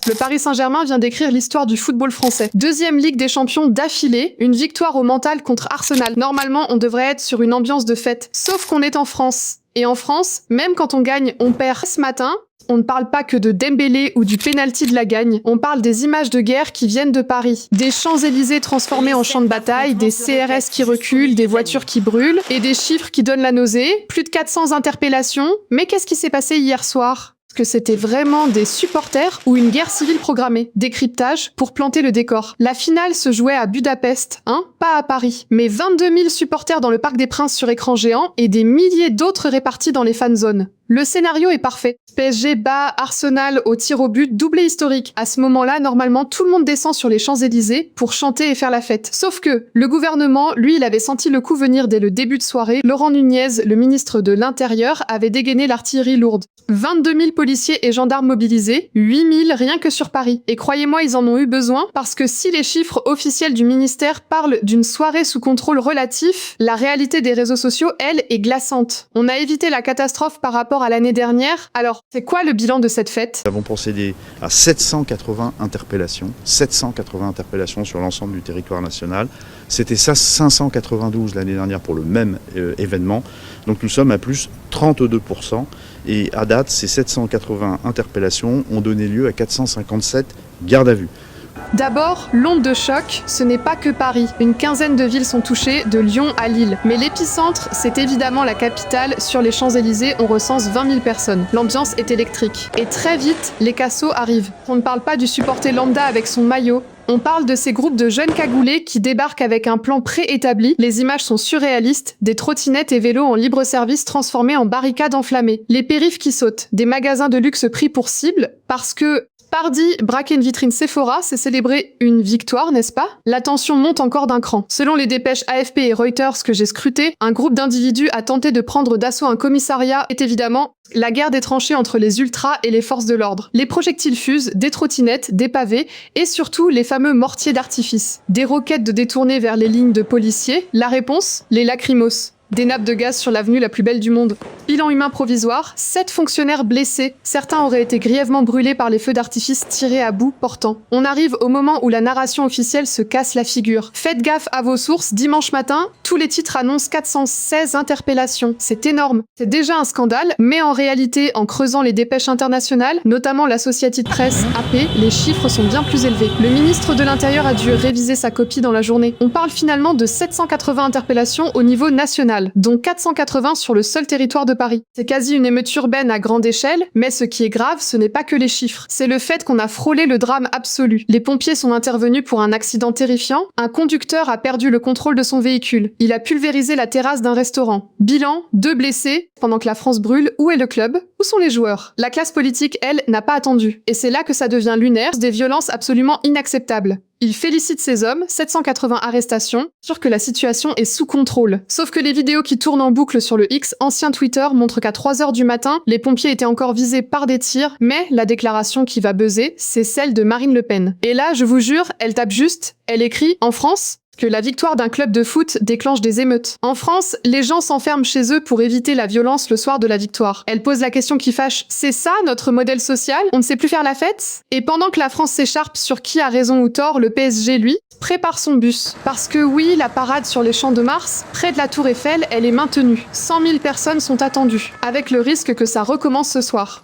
Le Paris Saint-Germain vient d'écrire l'histoire du football français. Deuxième Ligue des Champions d'affilée, une victoire au mental contre Arsenal. Normalement, on devrait être sur une ambiance de fête. Sauf qu'on est en France. Et en France, même quand on gagne, on perd. Ce matin, on ne parle pas que de Dembélé ou du pénalty de la gagne, on parle des images de guerre qui viennent de Paris. Des Champs-Élysées transformés en champs de bataille, des CRS qui reculent, des voitures qui brûlent, et des chiffres qui donnent la nausée, plus de 400 interpellations. Mais qu'est-ce qui s'est passé hier soir ? Est-ce que c'était vraiment des supporters ou une guerre civile programmée? Décryptage pour planter le décor. La finale se jouait à Budapest, pas à Paris. Mais 22 000 supporters dans le Parc des Princes sur écran géant et des milliers d'autres répartis dans les fan zones. Le scénario est parfait. PSG bat Arsenal au tir au but, doublé historique. À ce moment-là, normalement, tout le monde descend sur les Champs-Élysées pour chanter et faire la fête. Sauf que le gouvernement, lui, il avait senti le coup venir dès le début de soirée. Laurent Nunez, le ministre de l'Intérieur, avait dégainé l'artillerie lourde. 22 000 policiers et gendarmes mobilisés, 8 000 rien que sur Paris. Et croyez-moi, ils en ont eu besoin, parce que si les chiffres officiels du ministère parlent d'une soirée sous contrôle relatif, la réalité des réseaux sociaux, elle, est glaçante. On a évité la catastrophe par rapport à l'année dernière. Alors, c'est quoi le bilan de cette fête? Nous avons procédé à 780 interpellations sur l'ensemble du territoire national. C'était ça 592 l'année dernière pour le même événement. Donc nous sommes à plus 32%. Et à date, ces 780 interpellations ont donné lieu à 457 gardes à vue. D'abord, l'onde de choc, ce n'est pas que Paris. Une quinzaine de villes sont touchées, de Lyon à Lille. Mais l'épicentre, c'est évidemment la capitale. Sur les Champs-Élysées, on recense 20 000 personnes. L'ambiance est électrique. Et très vite, les cassos arrivent. On ne parle pas du supporter lambda avec son maillot. On parle de ces groupes de jeunes cagoulés qui débarquent avec un plan préétabli. Les images sont surréalistes, des trottinettes et vélos en libre service transformés en barricades enflammées. Les périphes qui sautent, des magasins de luxe pris pour cible, parce que Pardi braquer une vitrine Sephora, c'est célébrer une victoire, n'est-ce pas? La tension monte encore d'un cran. Selon les dépêches AFP et Reuters que j'ai scrutées, un groupe d'individus a tenté de prendre d'assaut un commissariat. C'est évidemment la guerre des tranchées entre les ultras et les forces de l'ordre. Les projectiles fusent, des trottinettes, des pavés et surtout les fameux mortiers d'artifice. Des roquettes de détourner vers les lignes de policiers. La réponse? Les lacrymos. Des nappes de gaz sur l'avenue la plus belle du monde. Bilan humain provisoire, 7 fonctionnaires blessés. Certains auraient été grièvement brûlés par les feux d'artifice tirés à bout portant. On arrive au moment où la narration officielle se casse la figure. Faites gaffe à vos sources, dimanche matin, tous les titres annoncent 416 interpellations. C'est énorme. C'est déjà un scandale, mais en réalité, en creusant les dépêches internationales, notamment l'Associated Press AP, les chiffres sont bien plus élevés. Le ministre de l'Intérieur a dû réviser sa copie dans la journée. On parle finalement de 780 interpellations au niveau national, dont 480 sur le seul territoire de Paris. C'est quasi une émeute urbaine à grande échelle, mais ce qui est grave, ce n'est pas que les chiffres. C'est le fait qu'on a frôlé le drame absolu. Les pompiers sont intervenus pour un accident terrifiant. Un conducteur a perdu le contrôle de son véhicule. Il a pulvérisé la terrasse d'un restaurant. Bilan, 2 blessés. Pendant que la France brûle, où est le club? Où sont les joueurs? La classe politique, elle, n'a pas attendu. Et c'est là que ça devient lunaire, des violences absolument inacceptables. Il félicite ces hommes, 780 arrestations, sûr que la situation est sous contrôle. Sauf que les vidéos qui tournent en boucle sur le X, ancien Twitter, montrent qu'à 3h du matin, les pompiers étaient encore visés par des tirs, mais la déclaration qui va buzzer, c'est celle de Marine Le Pen. Et là, je vous jure, elle tape juste, elle écrit « En France ?» que la victoire d'un club de foot déclenche des émeutes. En France, les gens s'enferment chez eux pour éviter la violence le soir de la victoire. Elle pose la question qui fâche, c'est ça notre modèle social? On ne sait plus faire la fête? Et pendant que la France s'écharpe sur qui a raison ou tort, le PSG, lui, prépare son bus. Parce que oui, la parade sur les Champs de Mars, près de la Tour Eiffel, elle est maintenue. 100 000 personnes sont attendues, avec le risque que ça recommence ce soir.